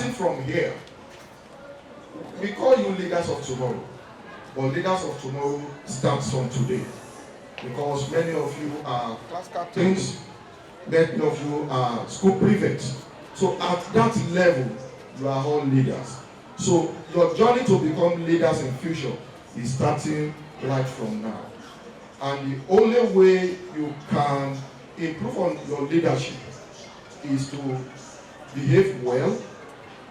starting from here, we call you leaders of tomorrow, but leaders of tomorrow starts from today, because many of you are class captains, many of you are school prefects. So at that level, you are all leaders. So your journey to become leaders in future is starting right from now. And the only way you can improve on your leadership is to behave well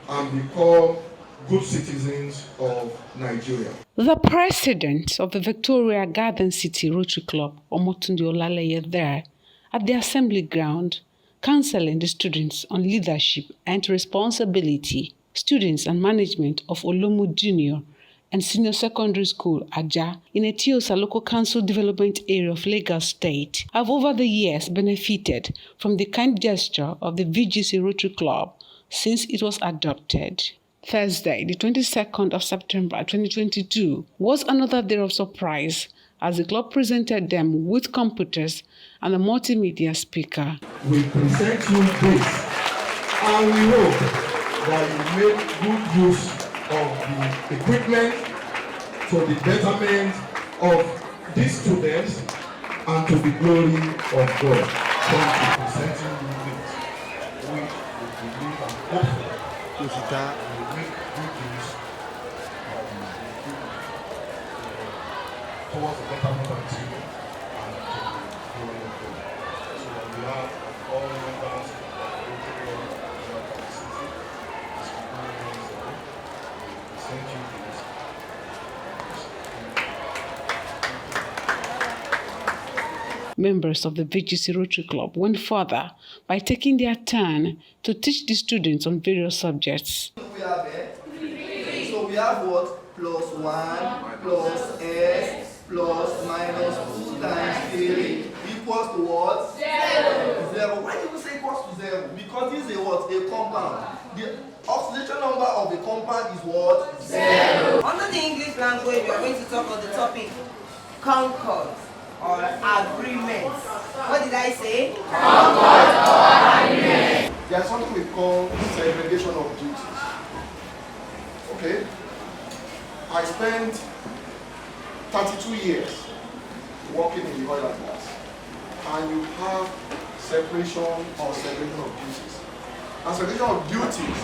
and become good citizens of Nigeria. The president of the Victoria Garden City Rotary Club, Omotunde Olaleye, there at the assembly ground, counseling the students on leadership and responsibility, students and management of Olomu Junior and Senior Secondary School, Ajah, in Etiosa Local Council Development Area of Lagos State, have over the years benefited from the kind gesture of the Vgc Rotary Club since it was adopted. Thursday, the 22nd of September 2022, was another day of surprise as the club presented them with computers and a multimedia speaker. We present you this, and we hope that you make good use of the equipment for the betterment of these students and to the glory of God. Thank you for presenting you this. We believe and hope that you make good use towards the betterment of the children and to the glory of God. So on behalf of all members of the Rotary City, thank you. Members of the Vgc Rotary Club went further by taking their turn to teach the students on various subjects. We have it. So we have what? Plus 1 plus s plus minus 2 times 3 equals to what? 0. Why do we say equals to 0? Because this is a what? A compound. The oxidation number of a compound is what? 0. Under the English language, we are going to talk on the topic concord or agreement. What did I say? Concord or agreement. There's something we call segregation of duties. Okay? I spent 32 years working in the oil and gas, and you have separation or segregation of duties. And segregation of duties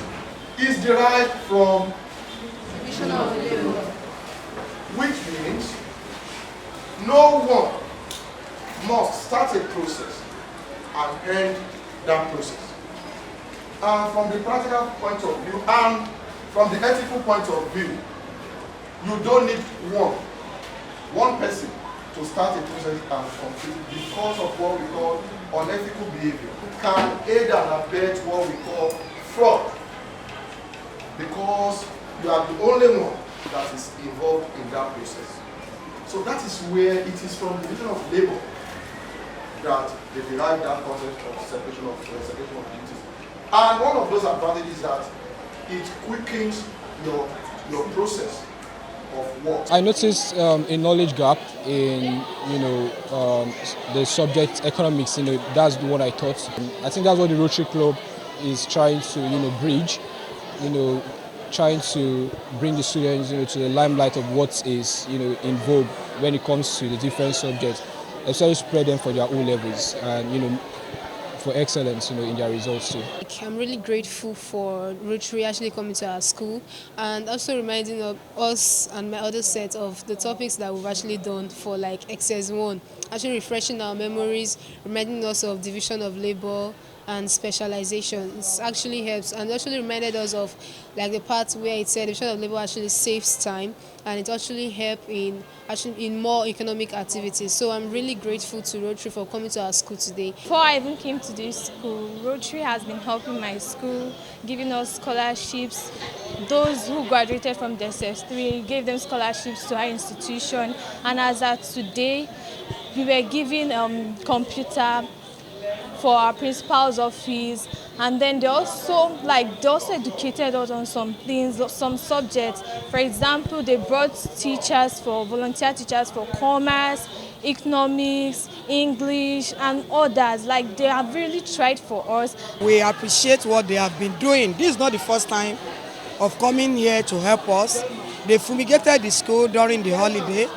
is derived from division of labor, which means no one must start a process and end that process. And from the practical point of view and from the ethical point of view, you don't need one person to start a process and complete it because of what we call unethical behavior. Can aid and abet what we call fraud, because you are the only one that is involved in that process. So that is where it is from the division of labor that they derive that concept of separation of duties. And one of those advantages is that it quickens your process of work. I noticed a knowledge gap in the subject economics. That's the one I taught. I think that's what the Rotary Club is trying to bridge. Trying to bring the students to the limelight of what is in vogue when it comes to the different subjects, especially spread them for their O levels and for excellence in their results too. I'm really grateful for Rotary actually coming to our school and also reminding of us and my other set of the topics that we've actually done for like XS1, actually refreshing our memories, reminding us of division of labor and specialization. It actually helps and actually reminded us of like the part where it said division of labor actually saves time and it actually helps in more economic activities. So I'm really grateful to Rotary for coming to our school today. Before I even came to this school, Rotary has been helping my school, giving us scholarships. Those who graduated from the SS3 gave them scholarships to our institution, and as at today, we were given computer for our principal's office, and then they also educated us on some things, some subjects. For example, they brought volunteer teachers for commerce, economics, English, and others. Like, they have really tried for us. We appreciate what they have been doing. This is not the first time of coming here to help us. They fumigated the school during the holiday.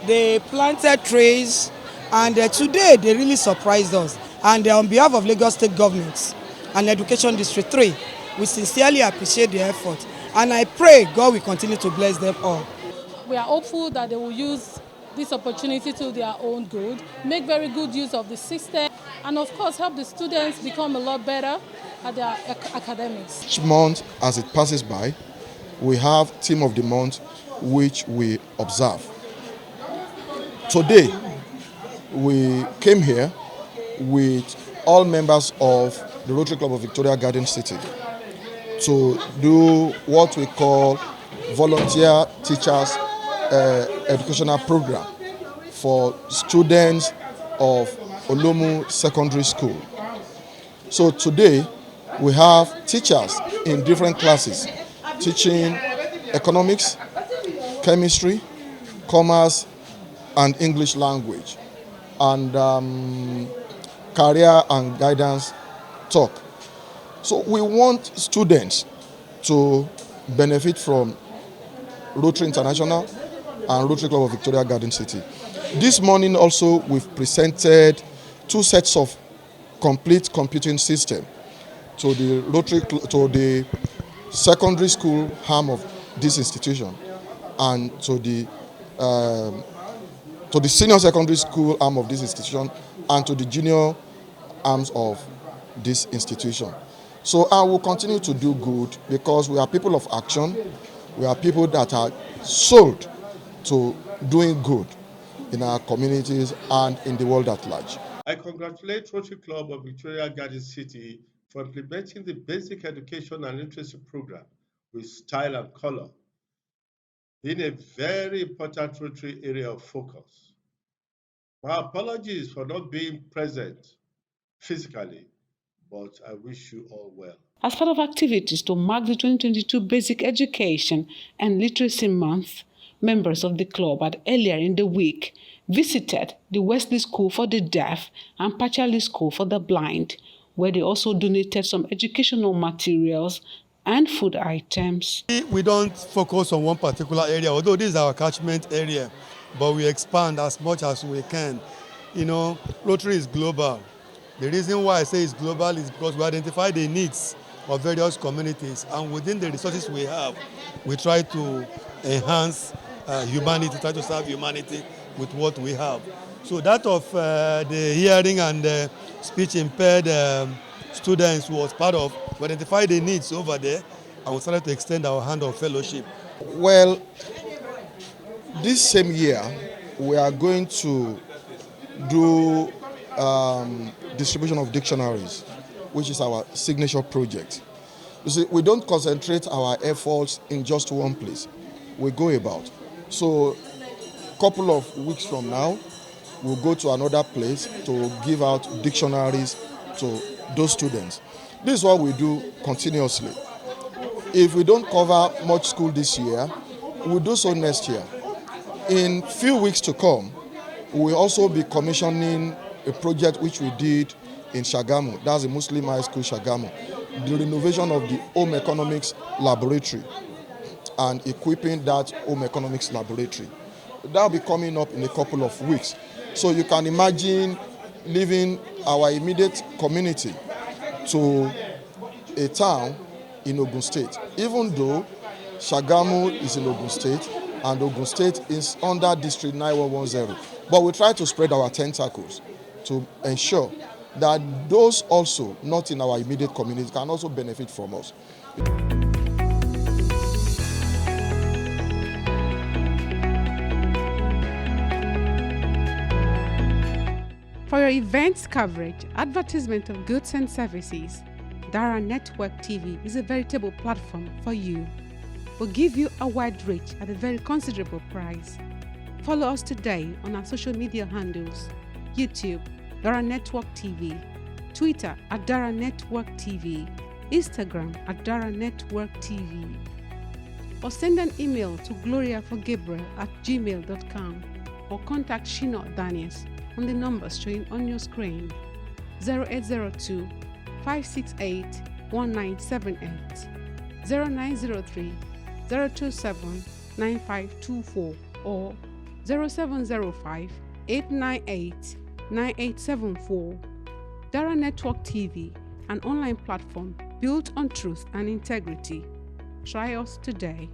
They planted trees, and today they really surprised us. And on behalf of Lagos State Government and Education District 3, we sincerely appreciate the effort. And I pray God will continue to bless them all. We are hopeful that they will use this opportunity to their own good, make very good use of the system, and of course help the students become a lot better at their academics. Each month as it passes by, we have Team of the Month which we observe. Today, we came here with all members of the Rotary Club of Victoria Garden City to do what we call volunteer teachers educational program for students of Olomu Secondary School. So today we have teachers in different classes teaching economics, chemistry, commerce, and English language, and career and guidance talk. So we want students to benefit from Rotary International and Rotary Club of Victoria Garden City. This morning also we've presented 2 sets of complete computing system to the the secondary school arm of this institution and to the senior secondary school arm of this institution and to the junior arms of this institution. So I will continue to do good because we are people of action. We are people that are sold to doing good in our communities and in the world at large. I congratulate Rotary Club of Victoria Garden City for implementing the basic education and literacy program with style and color, being a very important Rotary area of focus. My apologies for not being present physically, but I wish you all well. As part of activities to mark the 2022 Basic Education and Literacy Month, members of the club had earlier in the week visited the Wesley School for the Deaf and Pachali School for the Blind, where they also donated some educational materials and food items. We don't focus on one particular area, although this is our catchment area, but we expand as much as we can. You know, Rotary is global. The reason why I say it's global is because we identify the needs of various communities, and within the resources we have, we try to enhance humanity, try to serve humanity with what we have. So that of the hearing and speech impaired students was part of, we identified the needs over there, and we started to extend our hand of fellowship. Well, this same year, we are going to do distribution of dictionaries, which is our signature project. You see, we don't concentrate our efforts in just one place. We go about. So a couple of weeks from now, we'll go to another place to give out dictionaries to those students. This is what we do continuously. If we don't cover much school this year, we'll do so next year. In few weeks to come, we'll also be commissioning a project which we did in Shagamu. That's a Muslim high school, Shagamu. The renovation of the home economics laboratory and equipping that home economics laboratory. That'll be coming up in a couple of weeks. So you can imagine leaving our immediate community to a town in Ogun State, even though Shagamu is in Ogun State and Ogun State is under District 9110. But we try to spread our tentacles to ensure that those also not in our immediate community can also benefit from us. For your events coverage, advertisement of goods and services, Dara Network TV is a veritable platform for you. We'll give you a wide reach at a very considerable price. Follow us today on our social media handles: YouTube, Dara Network TV, Twitter at Dara Network TV, Instagram at Dara Network TV. Or send an email to gloriaforgabriel@gmail.com. or contact Shino Daniels on the numbers showing on your screen: 0802 568 1978, 0903 027 9524, or 0705 898 9874. Dara Network TV, an online platform built on truth and integrity. Try us today.